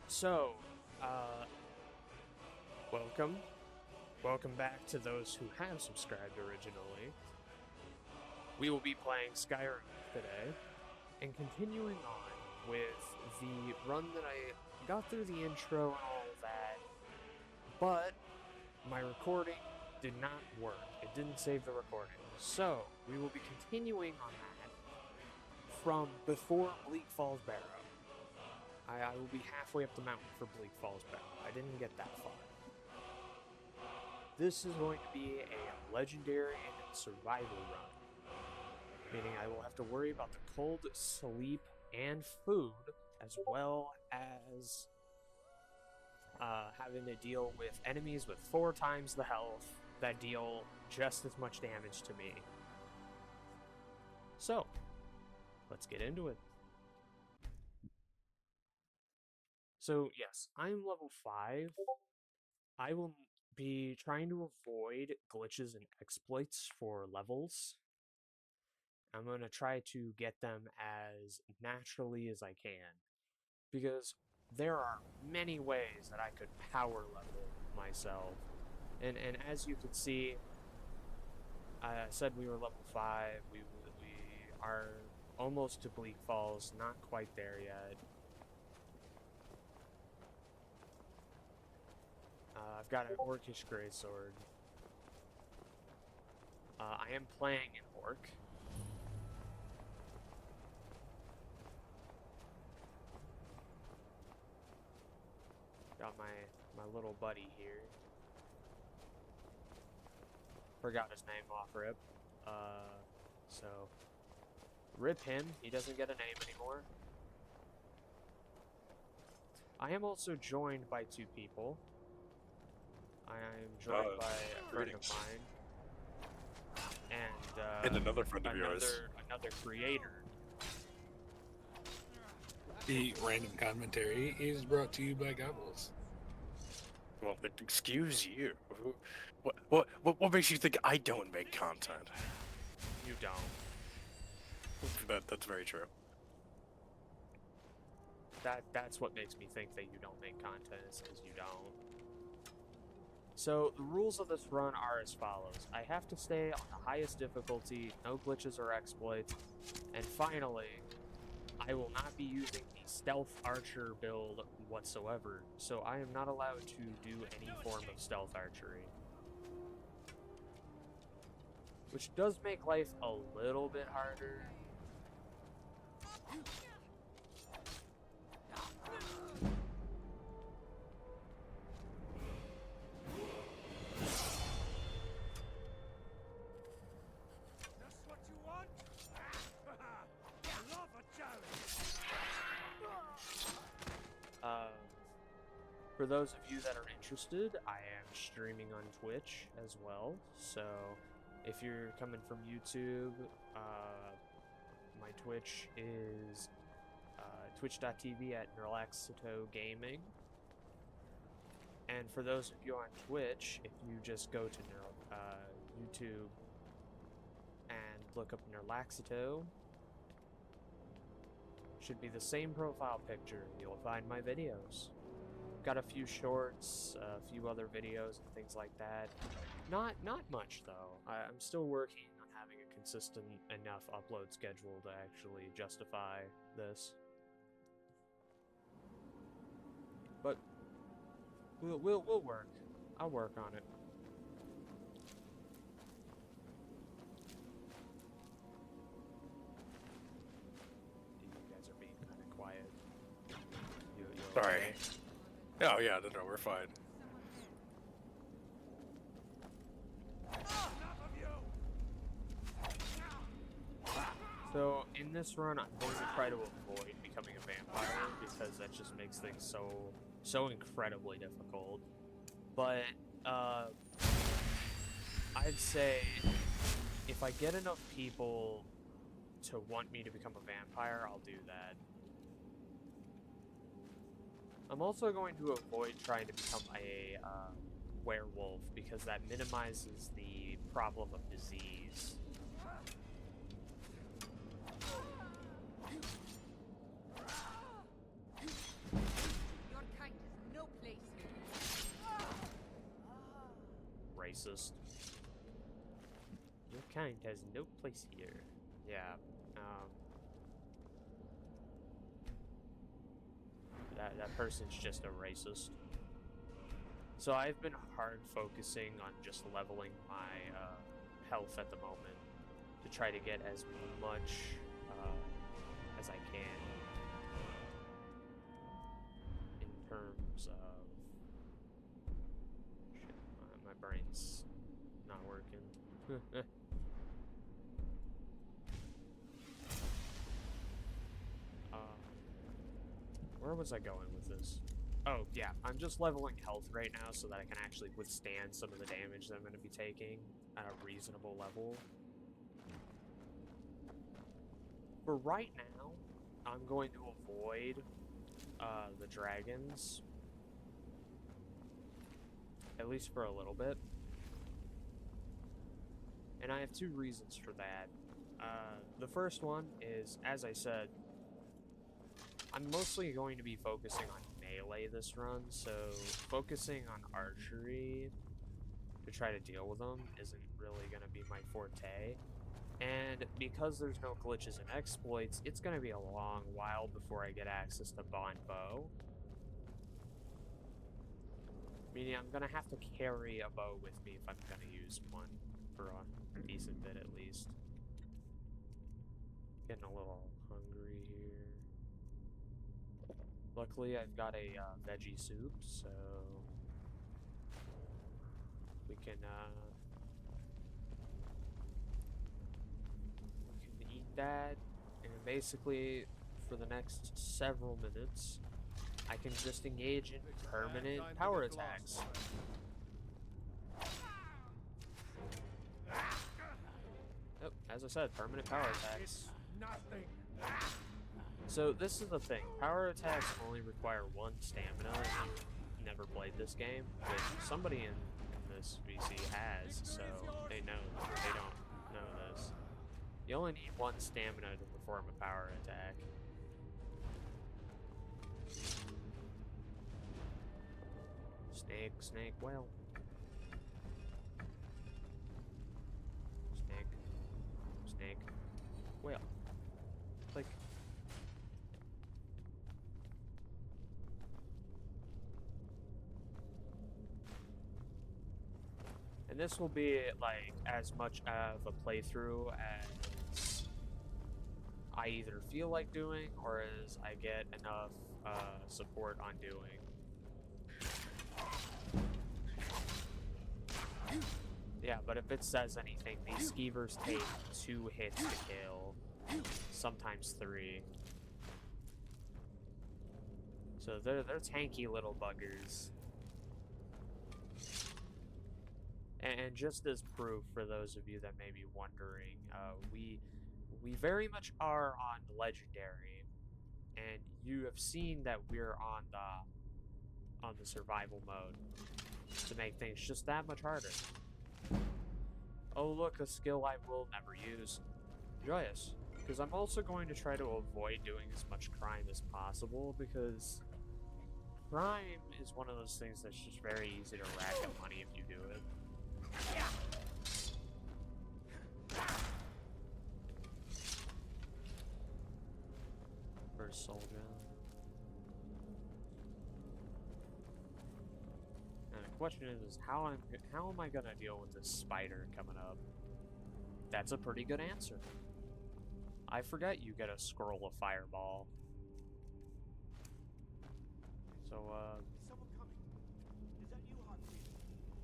So, uh, welcome. Welcome back to those who have subscribed originally. We will be playing Skyrim today, and continuing on with the run that I got through the intro and all of that, but my recording did not work. It didn't save the recording. So, we will be continuing on that from before Bleak Falls Barrow. I will be halfway up the mountain for Bleak Falls Barrow. I didn't get that far. This is going to be a legendary and survival run, meaning I will have to worry about the cold, sleep, and food, as well as having to deal with enemies with 4 times the health that deal just as much damage to me. So, let's get into it. So, yes, I'm level 5. I will be trying to avoid glitches and exploits for levels. I'm going to try to get them as naturally as I can, because there are many ways that I could power level myself. And as you can see, I said we were level 5. We are almost to Bleak Falls, not quite there yet. I've got an Orcish Greatsword. I am playing an Orc. Got my little buddy here. Forgot his name off rip. So rip him. He doesn't get a name anymore. I am also joined by 2 people. I am joined by a friend of mine And another friend of yours. Another creator. The random commentary is brought to you by Gobbles. Well, excuse you. What makes you think I don't make content? You don't. That's very true. That's what makes me think that you don't make content, is because you don't. So, the rules of this run are as follows. I have to stay on the highest difficulty, no glitches or exploits, and finally, I will not be using the stealth archer build whatsoever, so I am not allowed to do any form of stealth archery. Which does make life a little bit harder. For those of you that are interested, I am streaming on Twitch as well, so if you're coming from YouTube, my Twitch is twitch.tv at Nerlaxito Gaming. And for those of you on Twitch, if you just go to YouTube and look up Nerlaxito, should be the same profile picture. You'll find my videos. Got a few shorts, a few other videos and things like that. Not much though. I'm still working on having a consistent enough upload schedule to actually justify this. But we'll work. I'll work on it. You guys are being kind of quiet. You Sorry. okay? Oh yeah, no, we're fine. So, in this run, I'm going to try to avoid becoming a vampire, because that just makes things so incredibly difficult. But, I'd say, if I get enough people to want me to become a vampire, I'll do that. I'm also going to avoid trying to become a werewolf, because that minimizes the problem of disease. Your kind racist. Your kind has no place here. Yeah. That person's just a racist. So I've been hard focusing on just leveling my health at the moment to try to get as much as I can in terms of shit, my brain's not working. Where was I going with this? Oh, yeah, I'm just leveling health right now so that I can actually withstand some of the damage that I'm going to be taking at a reasonable level. For right now, I'm going to avoid the dragons, at least for a little bit. And I have two reasons for that. The first one is, as I said, I'm mostly going to be focusing on melee this run, so focusing on archery to try to deal with them isn't really going to be my forte. And because there's no glitches and exploits, it's going to be a long while before I get access to Bond Bow. Meaning I'm going to have to carry a bow with me if I'm going to use one for a decent bit at least. Getting a little hungry here. Luckily, I've got a veggie soup, so we can eat that, and basically, for the next several minutes, I can just engage in permanent power attacks. Oh, as I said, permanent power attacks. So this is the thing, power attacks only require 1 stamina if you've never played this game, which somebody in this VC has, so they don't know this. You only need 1 stamina to perform a power attack. Snake, snake, well. Snake, snake, well. Like... And this will be, like, as much of a playthrough as I either feel like doing or as I get enough support on doing. Yeah, but if it says anything, these skeevers take 2 hits to kill, sometimes 3. So they're tanky little buggers. And just as proof for those of you that may be wondering, we very much are on Legendary, and you have seen that we're on the survival mode to make things just that much harder. Oh look, a skill I will never use. Joyous, because I'm also going to try to avoid doing as much crime as possible, because crime is one of those things that's just very easy to rack up money if you do it. First soldier. And the question is how am I gonna deal with this spider coming up? That's a pretty good answer. I forgot you get a scroll of fireball. So Is someone coming? Is that you, Hotseat?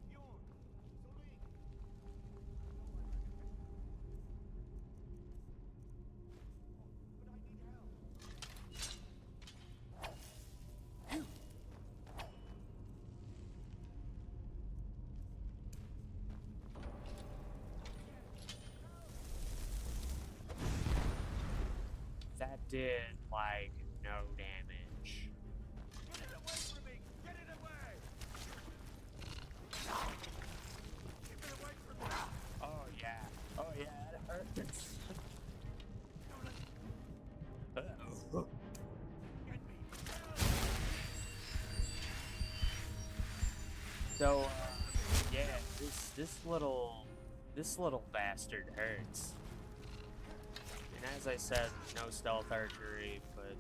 Bjorn? Soling? But I need help. that did like no damage. Get it away from me! Get it away! Keep it away from me! Oh yeah. Oh yeah, it hurts. Uh-oh. Get me! So yeah, this this little bastard hurts. And as I said, no stealth archery, but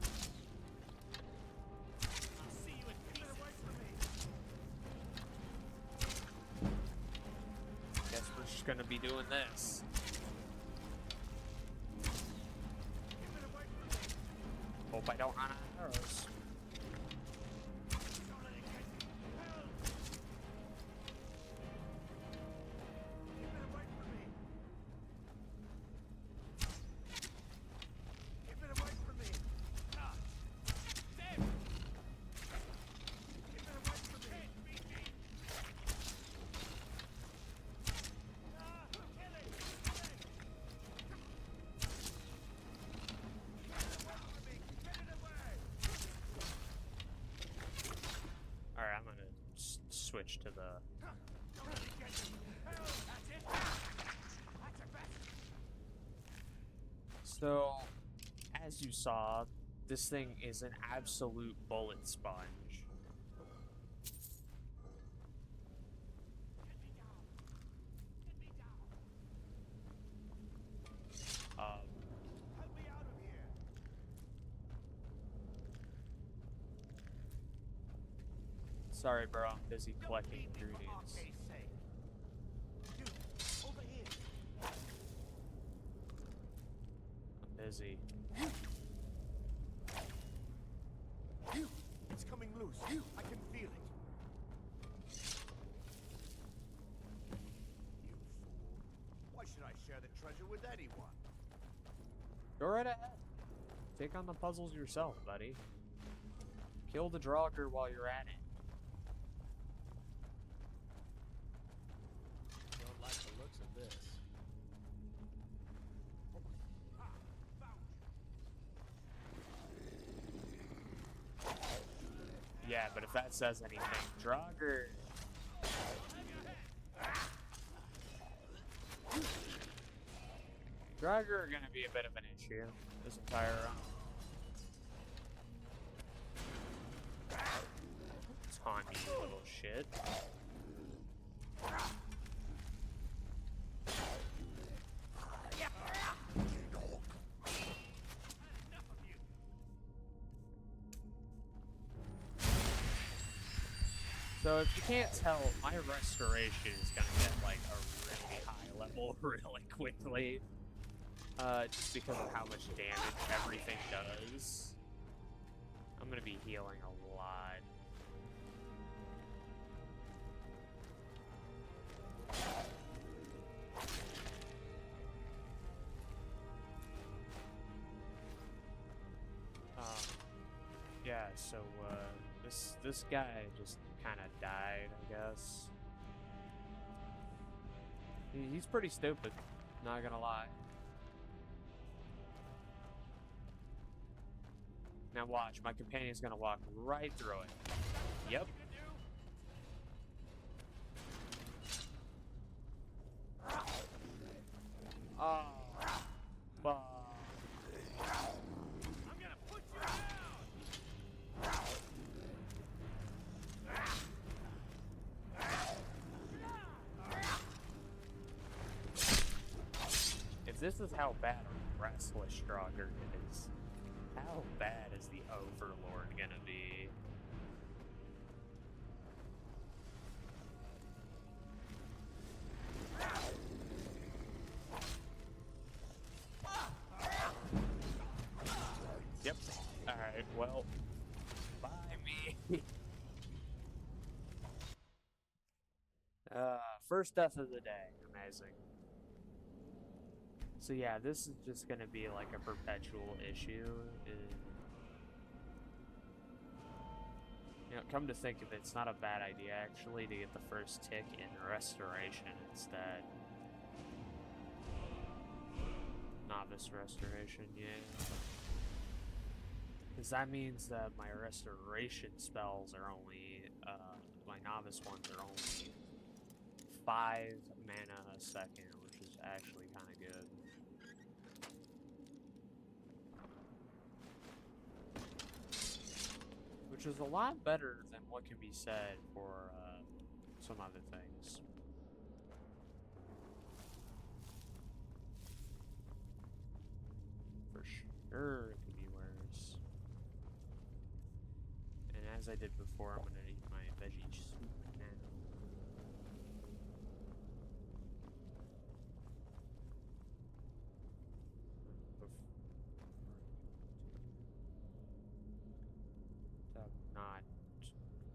guess we're just gonna be doing this. Hope I don't run out of arrows. Alright, I'm gonna switch to the... So, as you saw, this thing is an absolute bullet sponge. Sorry, bro, I'm busy collecting ingredients. I'm busy. It's coming loose. I can feel it. You fool. Why should I share the treasure with anyone? Go right ahead. Take on the puzzles yourself, buddy. Kill the Draugr while you're at it. Don't like the looks of this. Yeah, but if that says anything, Draugr... Draugr are gonna be a bit of an issue this entire run. Taunt you little shit. So if you can't tell, my restoration is gonna get like a really high level really quickly. Just because of how much damage everything does. I'm gonna be healing a lot. Yeah, so this guy just kind of died, I guess. He's pretty stupid, not gonna lie. Now watch, my companion's gonna walk right through it. Yep. Oh, fuck. I'm gonna put you down. If this is how bad a restless Draugr is, how bad is the Overlord gonna be? Yep. Alright, well, bye me. First death of the day. Amazing. So yeah, this is just gonna be like a perpetual issue. You know, come to think of it, it's not a bad idea actually to get the first tick in restoration instead. Novice restoration, yeah. Because that means that my restoration spells are only, my novice ones are only 5 mana a second, which is actually kind of good. Which is a lot better than what can be said for some other things. It could be worse. And as I did before, I'm gonna eat my veggie soup now. I'm not.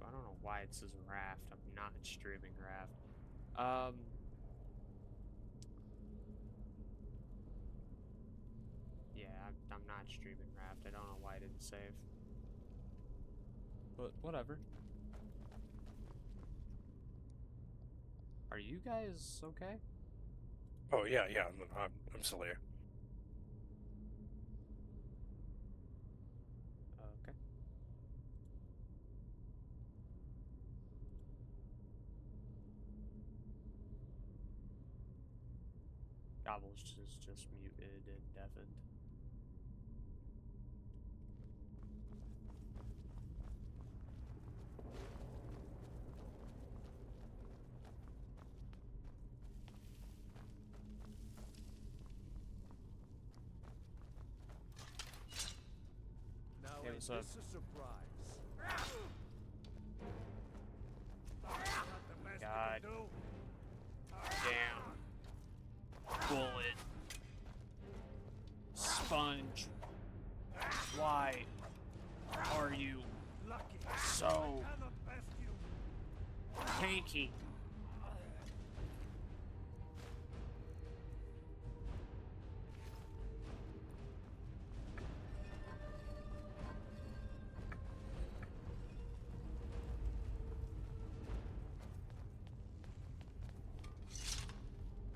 I don't know why it says Raft. I'm not streaming Raft. Yeah, I'm not streaming Raft. I don't know why I didn't save. But whatever. Are you guys okay? Oh yeah, yeah. I'm still here. Okay. Gobble's just muted and deafened. Now Hey, ain't what's up? this a surprise? Not the best God. we can do. Damn. Bullet. Sponge. Why are you Lucky. so Cannot best you. tanky?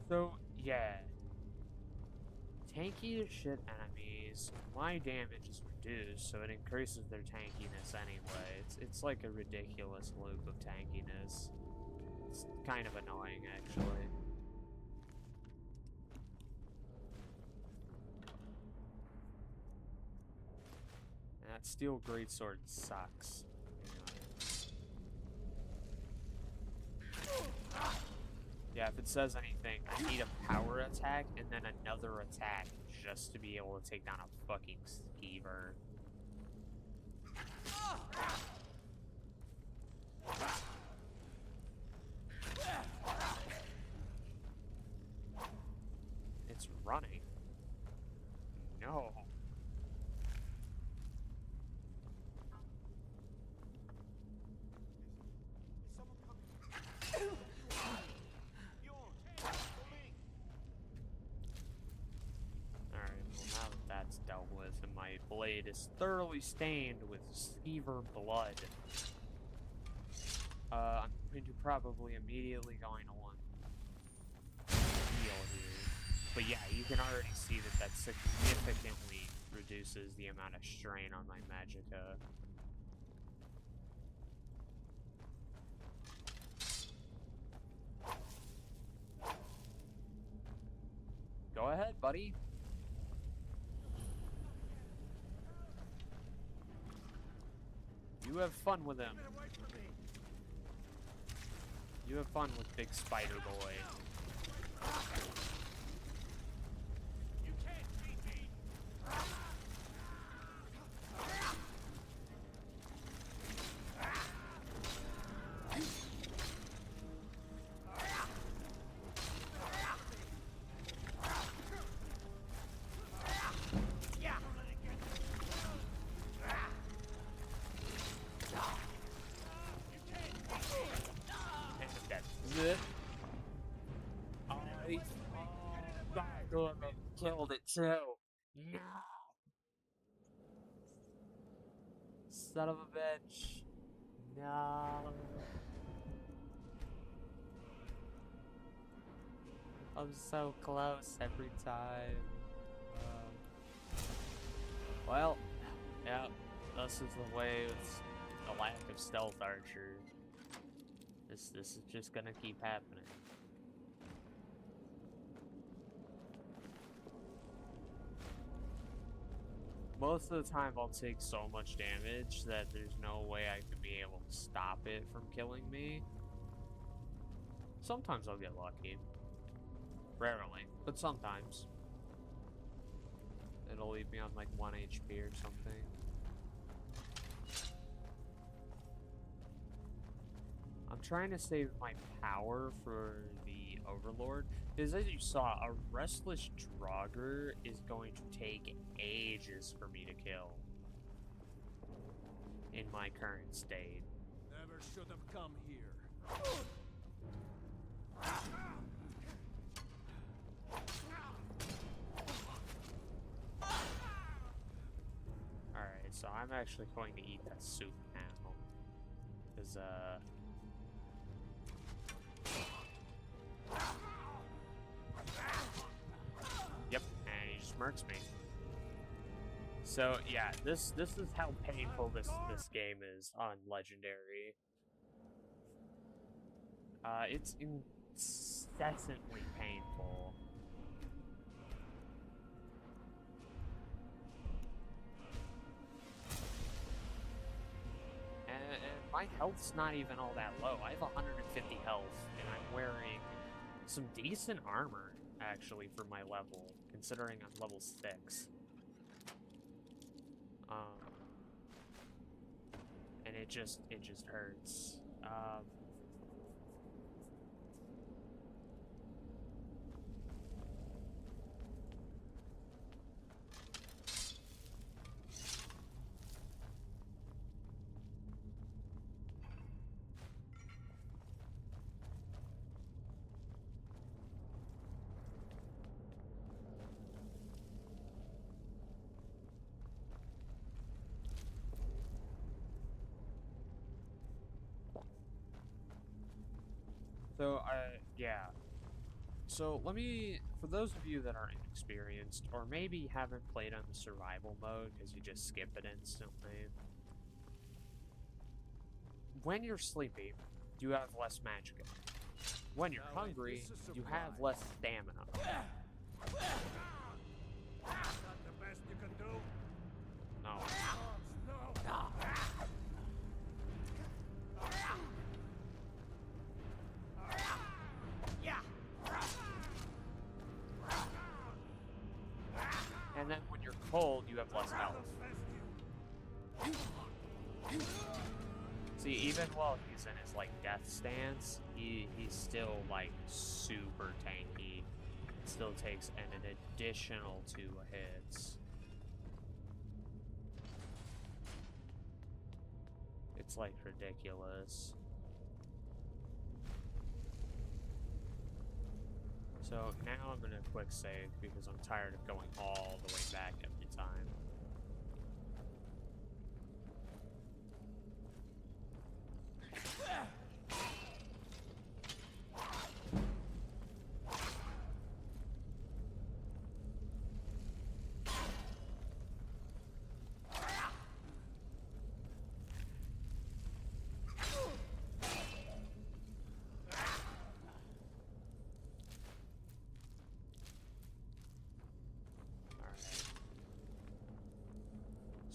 So, yeah. Tanky as shit enemies, my damage is reduced, so it increases their tankiness anyway. It's like a ridiculous loop of tankiness. It's kind of annoying, actually. And that steel greatsword sucks. Yeah, if it says anything, I need a power attack and then another attack just to be able to take down a fucking skeever. It's running. No. Is someone coming? Alright, well now that that's dealt with and my blade is thoroughly stained with skeever blood, I'm going to probably immediately going to want to heal here. But yeah, you can already see that that significantly reduces the amount of strain on my magicka. Go ahead, buddy. You have fun with him. Get away from me. You have fun with Big Spider Boy. You can't beat me. And that's it. Killed it too. No. Son of a bitch. No. I'm so close every time. Well, yeah, this is the way with the lack of stealth archer. This is just gonna keep happening. Most of the time I'll take so much damage that there's no way I could be able to stop it from killing me. Sometimes I'll get lucky. Rarely, but sometimes. It'll leave me on like 1 HP or something. I'm trying to save my power for the Overlord, because as you saw, a Restless Draugr is going to take ages for me to kill in my current state. Never should have come here. Alright, so I'm actually going to eat that soup now. Because, Yep, and he just murks me. So, yeah, this is how painful this game is on Legendary. It's incessantly painful. And my health's not even all that low. I have 150 health, and I'm wearing some decent armor, actually, for my level, considering I'm level 6. And it just hurts. So, yeah. So, for those of you that are inexperienced, or maybe haven't played on the survival mode because you just skip it instantly, when you're sleepy, you have less magic. When you're hungry, you have less stamina. Is that the best you can do? No. No. And then when you're cold, you have less health. See, even while he's in his, like, death stance, he's still, like, super tanky. Still takes an additional 2 hits. It's, like, ridiculous. So now I'm gonna quick save because I'm tired of going all the way back every time.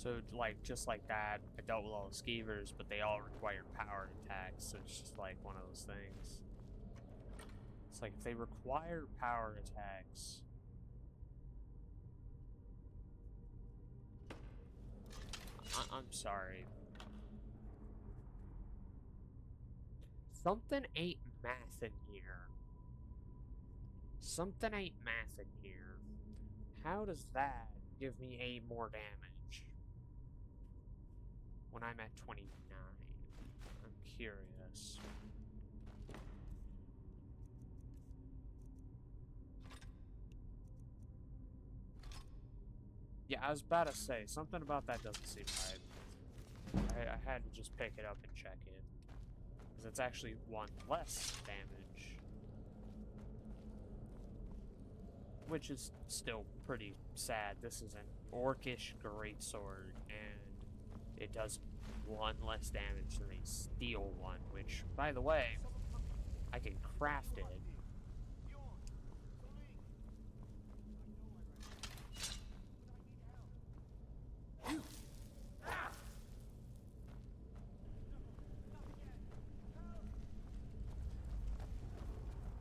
So, like, just like that, I dealt with all the skeevers, but they all require power attacks, so it's just like one of those things. It's like, if they require power attacks... I'm sorry. Something ain't math in here. Something ain't math in here. How does that give me 8 more damage when I'm at 29? I'm curious. Yeah, I was about to say, something about that doesn't seem right. I had to just pick it up and check it. Because it's actually 1 less damage. Which is still pretty sad. This is an orcish greatsword, and it does 1 less damage than a steel one, which, by the way, I can craft it.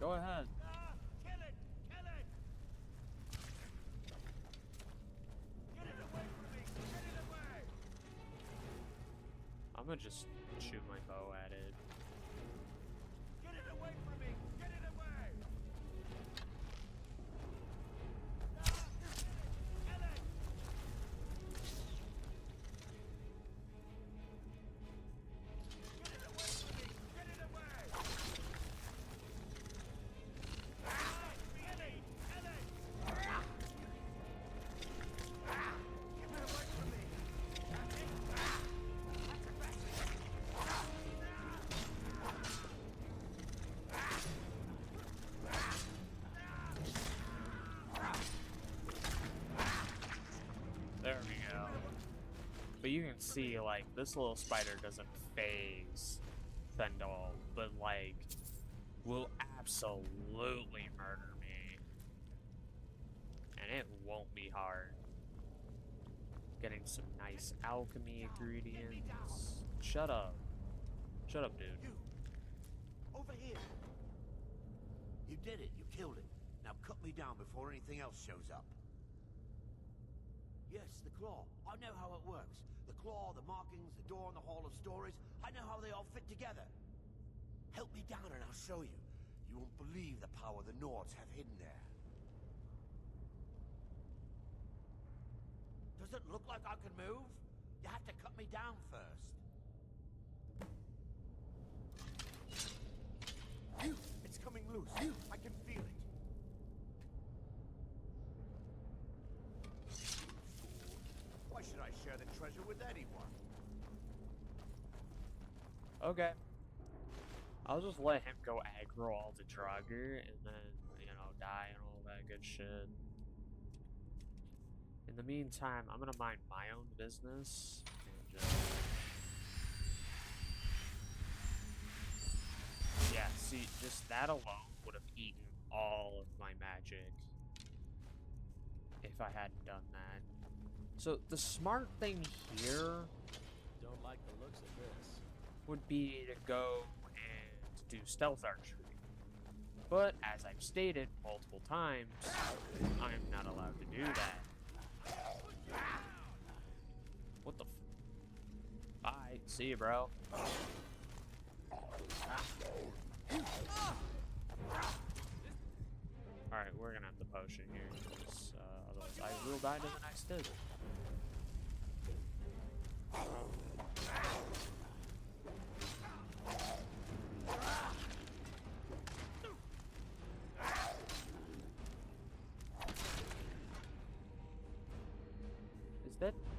Go ahead. Kill it! Kill it! gonna just shoot my bow at it. Get it away from me! Get it away! Ellie! Get it away from me! Get it away! Ellie! Ellie! Get it away from me! There we go. But you can see, like, this little spider doesn't phase Fendel, but, like, will absolutely murder me. And it won't be hard. Getting some nice alchemy ingredients. Shut up. Shut up, dude. You! Over here! You did it. You killed it. Now cut me down before anything else shows up. Yes, the claw. I know how it works. The claw, the markings, the door in the Hall of Stories. I know how they all fit together. Help me down and I'll show you. You won't believe the power the Nords have hidden there. Does it look like I can move? You have to cut me down first. It's coming loose. I can feel it. Why should I share the treasure with anyone? Okay. I'll just let him go aggro all the Draugr and then, you know, die and all that good shit. In the meantime, I'm gonna mind my own business and just... Yeah, see, just that alone would have eaten all of my magic if I hadn't done that. So the smart thing here Don't like the looks of this. would be to go and do stealth archery. But as I've stated multiple times, I'm not allowed to do that. What the f— Bye. See you, bro. Alright, we're gonna have the potion here, 'cause, otherwise I will die to the next dude.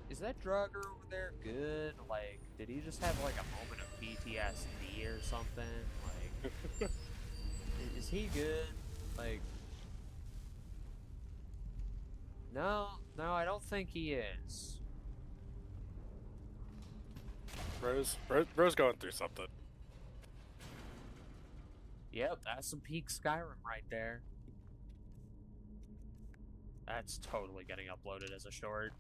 Is that Draugr over there good? Like, did he just have like a moment of PTSD or something? Like, is he good? Like, no, I don't think he is. Bro's going through something. Yep, that's some peak Skyrim right there. That's totally getting uploaded as a short.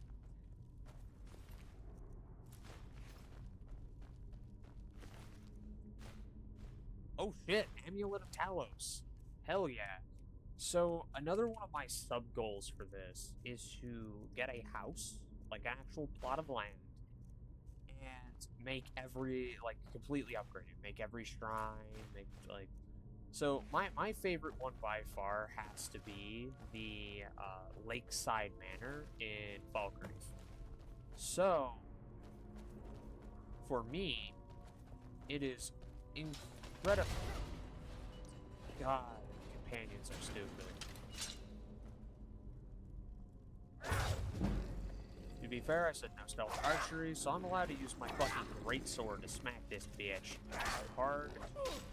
Oh shit, Amulet of Talos. Hell yeah. So, another one of my sub-goals for this is to get a house, like an actual plot of land, and make every, like, completely upgraded. Make every shrine, make, like... So, my favorite one by far has to be the Lakeside Manor in Falkreath. So, for me, it is incredible. God, companions are stupid. To be fair, I said no stealth archery, so I'm allowed to use my fucking greatsword to smack this bitch as hard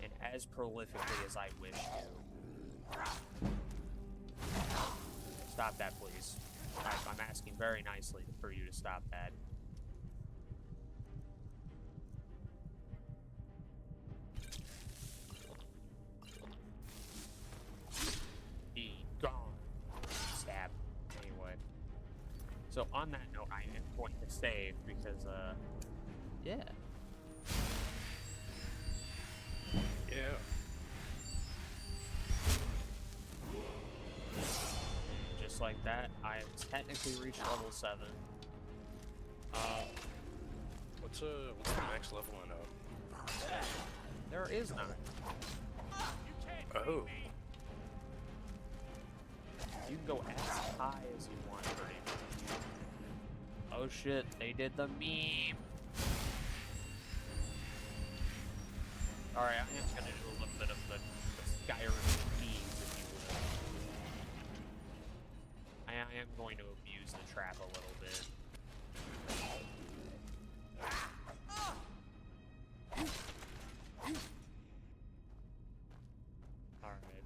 and as prolifically as I wish to. Stop that, please. I'm asking very nicely for you to stop that. Be gone. Stab. Anyway. So on that note, I am going to save because, yeah. Yeah. Just like that, I have technically reached level 7. What's the max level in There is none. Oh. You can go as high as you want, pretty much. Oh shit, they did the meme. Alright, I am gonna do a little bit of the Skyrim tease, if you will. I am going to abuse the trap a little bit. Alright.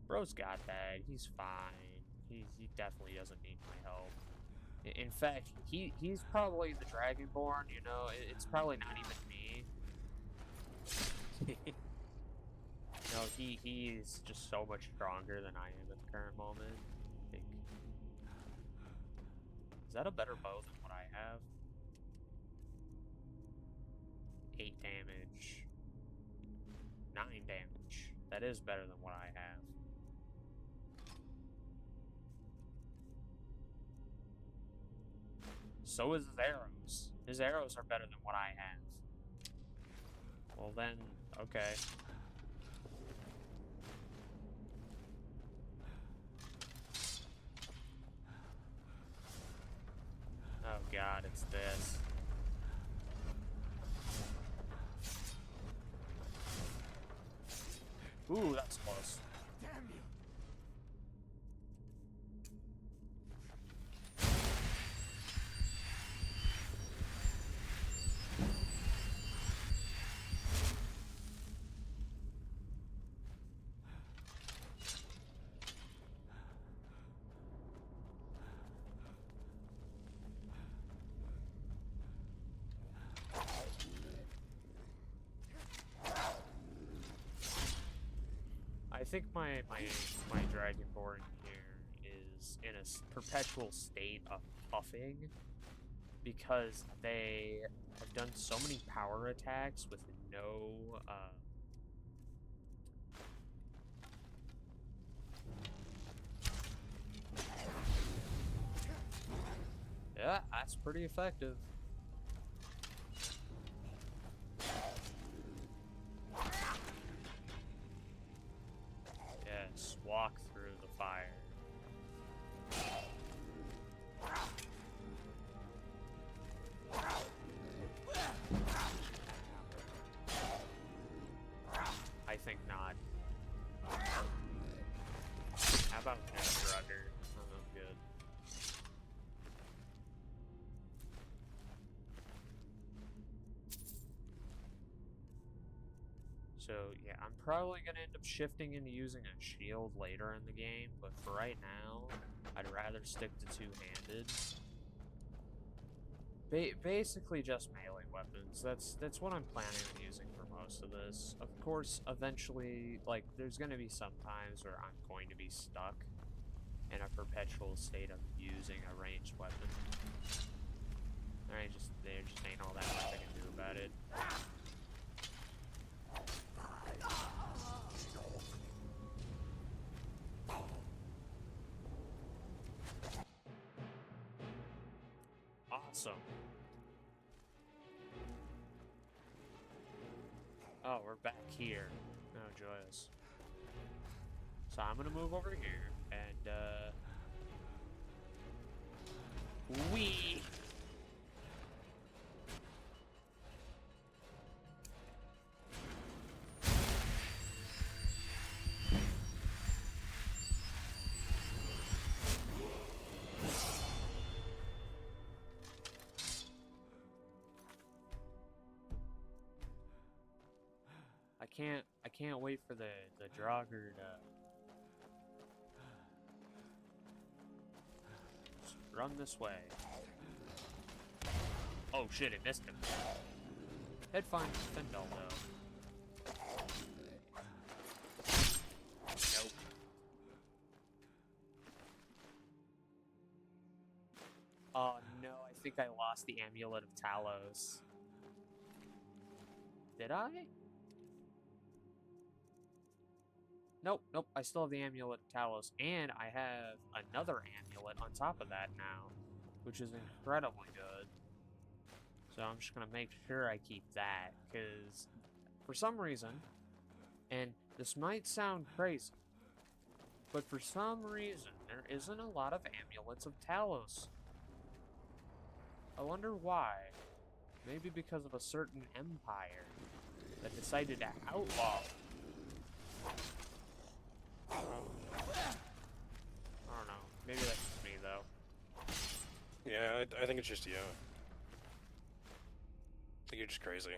Bro's got that. He's fine. He definitely doesn't need my help. In fact, he's probably the Dragonborn, you know? It's probably not even me. No, he's just so much stronger than I am at the current moment. Like, is that a better bow than what I have? 8 damage. 9 damage. That is better than what I have. So is his arrows. His arrows are better than what I have. Well then, okay. Oh god, it's this. Ooh, that's close. Damn you! I think my Dragonborn here is in a perpetual state of puffing because they have done so many power attacks with no yeah, that's pretty effective. Yes, walk through the fire. I think not. How about that, Rugger? Oh, good. So, yeah, I'm probably going to end up shifting into using a shield later in the game, but for right now, I'd rather stick to two-handed. Basically just melee weapons. That's what I'm planning on using for most of this. Of course, eventually, like, there's going to be some times where I'm going to be stuck in a perpetual state of using a ranged weapon. There just ain't all that much I can do about it. Awesome. Oh, we're back here. Oh, joyous. So I'm gonna move over here and wee. I can't wait for the Draugr to just run this way. Oh shit, it missed him. Head fine, Fendel though. Nope. Oh no, I think I lost the Amulet of Talos. Did I? Nope, I still have the Amulet of Talos, and I have another amulet on top of that now, which is incredibly good. So I'm just gonna make sure I keep that, because for some reason, and this might sound crazy, but for some reason, there isn't a lot of amulets of Talos. I wonder why. Maybe because of a certain empire that decided to outlaw. I don't know. Maybe that's just me, though. Yeah, I think it's just you. I think you're just crazy.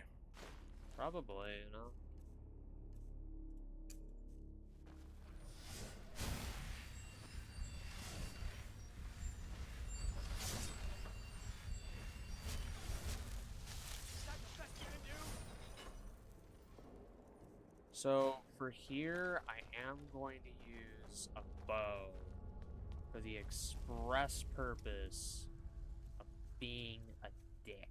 Probably, you know. So, for here, I am going to use a bow for the express purpose of being a dick.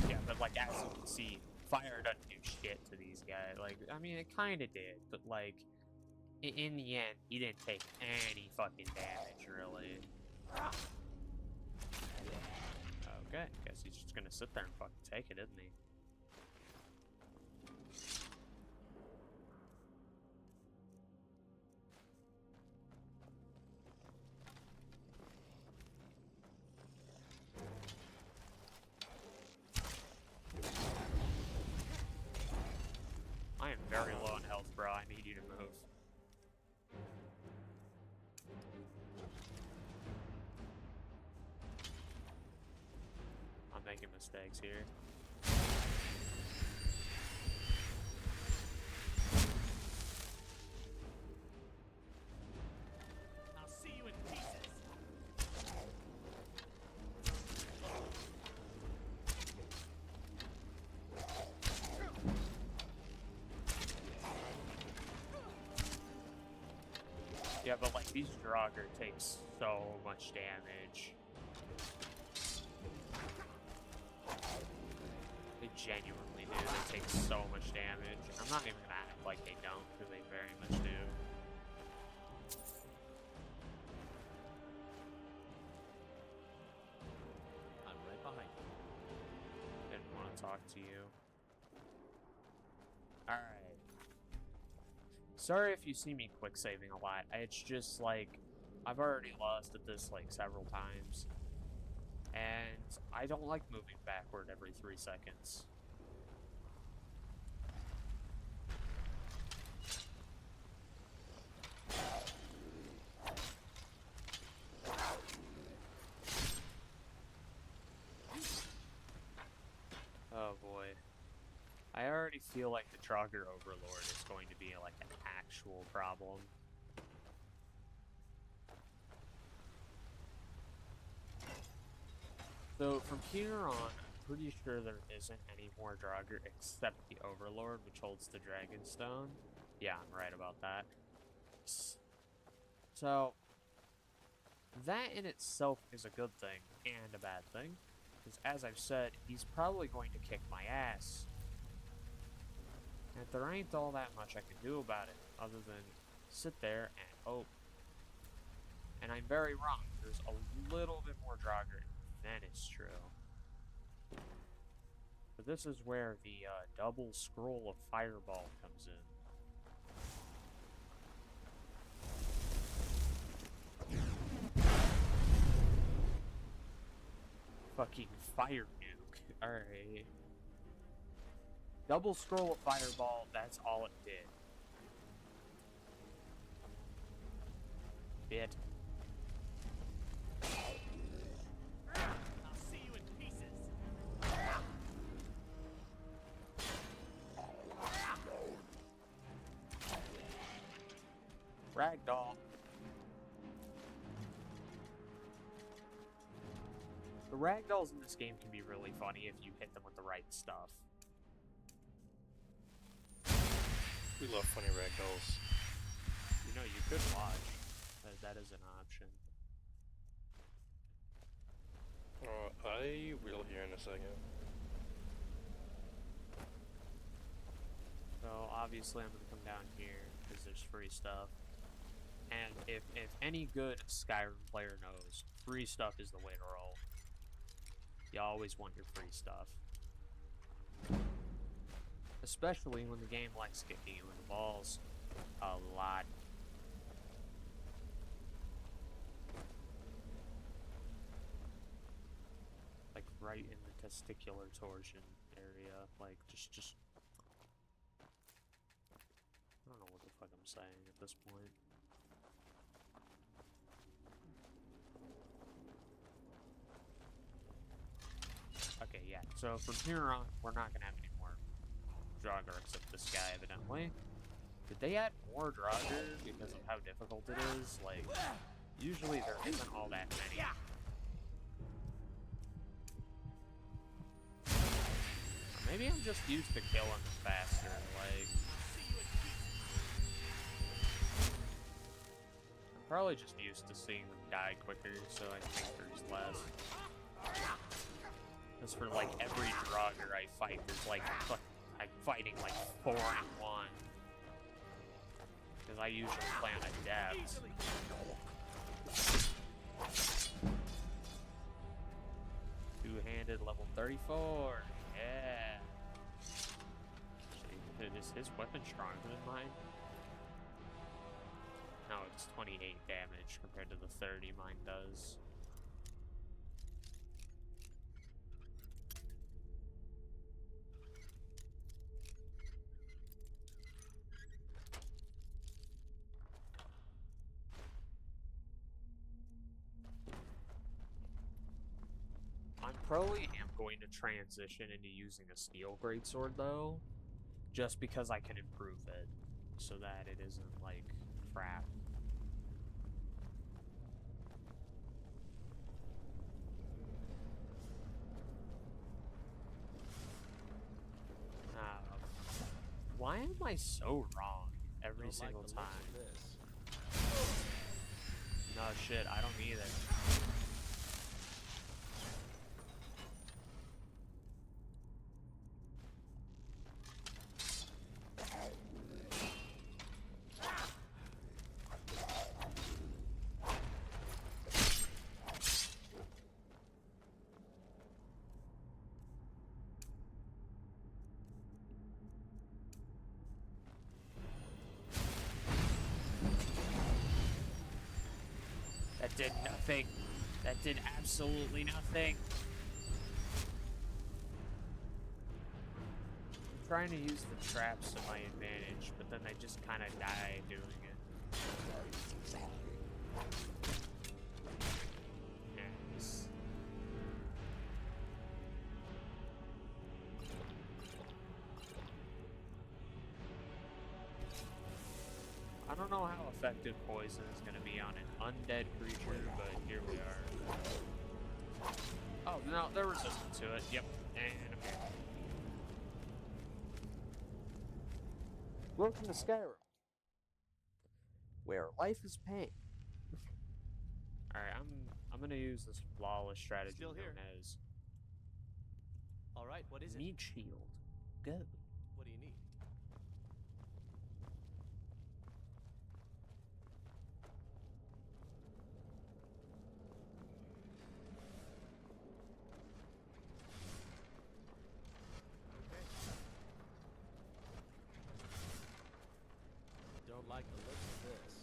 Yeah, but like, as you can see, fire doesn't do shit to these guys. Like, I mean, it kind of did, but like, in the end, he didn't take any fucking damage, really. Okay, guess he's just gonna sit there and fucking take it, isn't he? I am very low on health, bro. I need you to move. I'm making mistakes here. I'll see you in pieces. Yeah, but like these Draugr take so much damage. They genuinely do. They take so much damage. I'm not even gonna act like they don't, because they very much do. I'm right behind you. Didn't want to talk to you. Alright. Sorry if you see me quick saving a lot. It's just like, I've already lost at this like several times. And I don't like moving backward every 3 seconds. Oh boy. I already feel like the Draugr Overlord is going to be like an actual problem. So from here on, I'm pretty sure there isn't any more Draugr except the Overlord, which holds the Dragonstone. Yeah, I'm right about that. So, that in itself is a good thing and a bad thing. Because as I've said, he's probably going to kick my ass. And there ain't all that much I can do about it, other than sit there and hope. And I'm very wrong. There's a little bit more Draugr than is true. But this is where the double scroll of Fireball comes in. Fucking fire nuke. Alright. Double scroll of Fireball, that's all it did. Bit. I'll see you in pieces. Ragdoll. The ragdolls in this game can be really funny if you hit them with the right stuff. We love funny ragdolls. You know, you could watch. That is an option. I will here in a second. So, obviously I'm gonna come down here, because there's free stuff. And if any good Skyrim player knows, free stuff is the way to roll. You always want your free stuff. Especially when the game likes kicking you in the balls a lot. Like right in the testicular torsion area. Like just I don't know what the fuck I'm saying at this point. Okay, yeah. So from here on, we're not gonna have any more Draugr except this guy, evidently. Did they add more Draugr because of how difficult it is? Like, usually there isn't all that many. Or maybe I'm just used to killing them faster, like... I'm probably just used to seeing them die quicker, so I think there's less. Because for, like, every Draugr I fight, there's, like, I'm fighting, like, 4 in 1. Because I usually play on Adept. Two-handed level 34. Yeah. Actually, is his weapon stronger than mine? No, it's 28 damage compared to the 30 mine does. I probably am going to transition into using a steel greatsword though, just because I can improve it, so that it isn't like crap. Why am I so wrong every single time? No shit, I don't either. That did nothing. That did absolutely nothing. I'm trying to use the traps to my advantage, but then I just kind of die doing it. Yes. I don't know how effective poison is going to be on an undead creature, but here we are. Oh, no, they're resistant to it. Yep. And I'm here. Welcome to Skyrim, where life is pain. Alright, I'm gonna use this flawless strategy Still here. known as All right, what is it? Meat Shield. Go. What do you need? Don't like the look of this.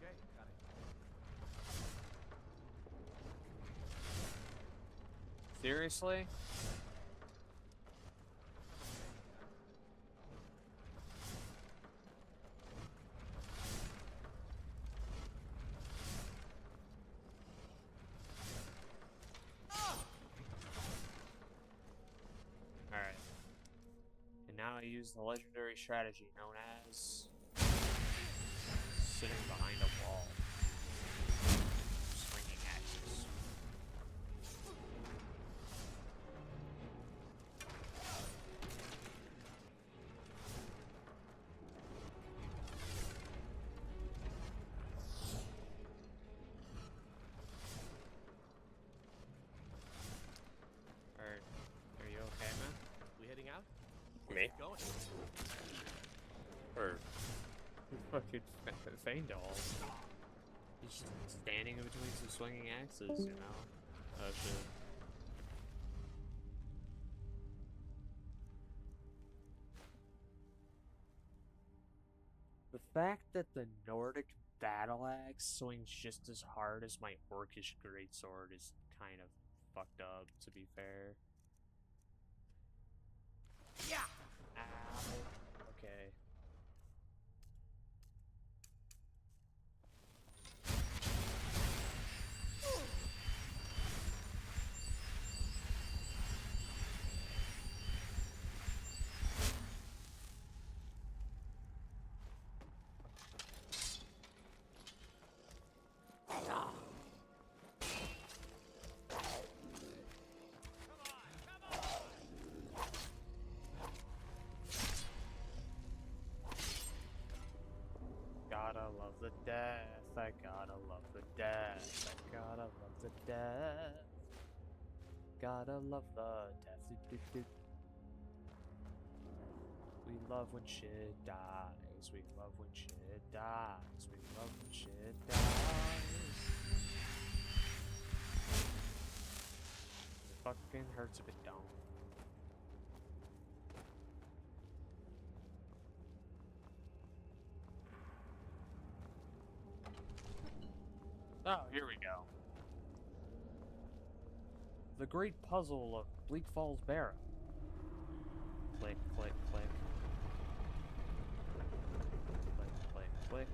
Okay, got it. Seriously? Alright. And now I use the legendary strategy known as sitting behind a wall. Swinging axes. Are you okay, man? We heading out? fucking Feindal. He's just standing in between some swinging axes, you know? Oh shit. The fact that the Nordic battle axe swings just as hard as my Orcish greatsword is kind of fucked up, to be fair. Yeah. Ow. Okay. Gotta love the death, I gotta love the death, I gotta love the death. Gotta love the death. We love when shit dies, we love when shit dies, we love when shit dies. It fucking hurts if it don't. Oh, here we go. The Great Puzzle of Bleak Falls Barrow. Click, click, click. Click, click, click.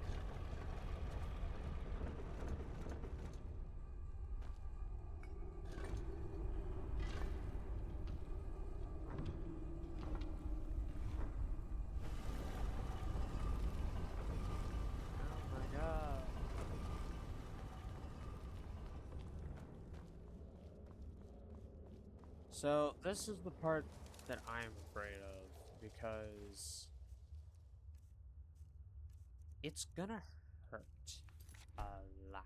Oh my god. So, this is the part that I'm afraid of, because it's gonna hurt a lot.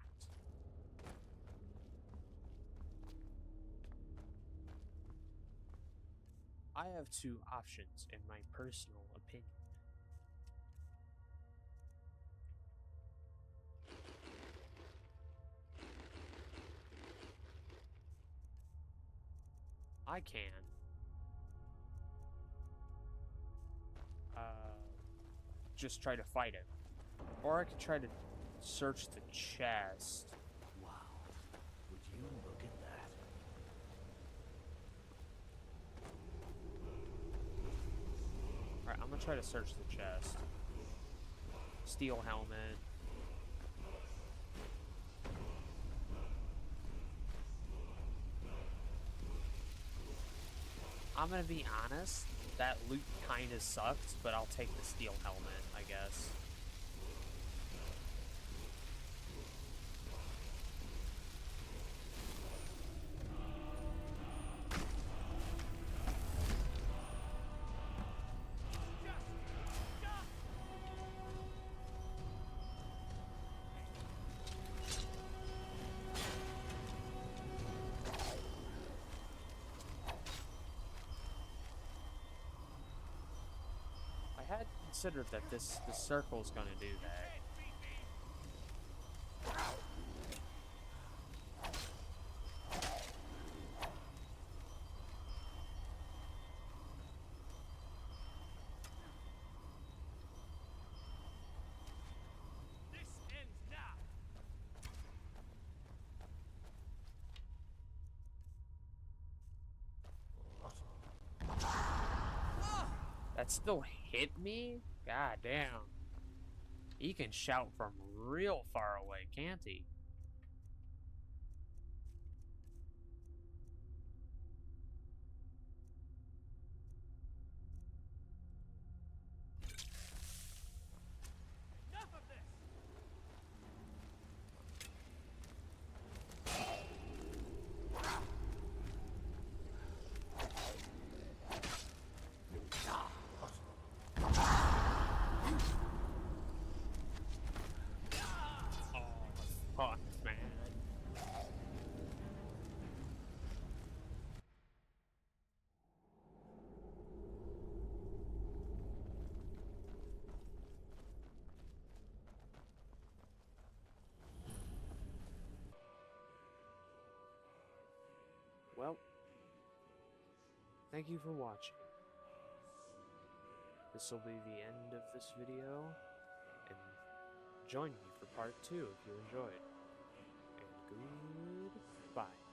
I have two options in my personal opinion. I can just try to fight him, or I could try to search the chest. Wow. Would you look at that? Alright, I'm gonna try to search the chest. Steel helmet. I'm gonna be honest, that loot kinda sucked, but I'll take the steel helmet, I guess. I had considered that this circle's gonna do that. This ends now. That still hit me? God damn. He can shout from real far away, can't he? Enough of this. Fuck. well, thank you for watching. This will be the end of this video, and join me for part 2 if you enjoyed. And goodbye.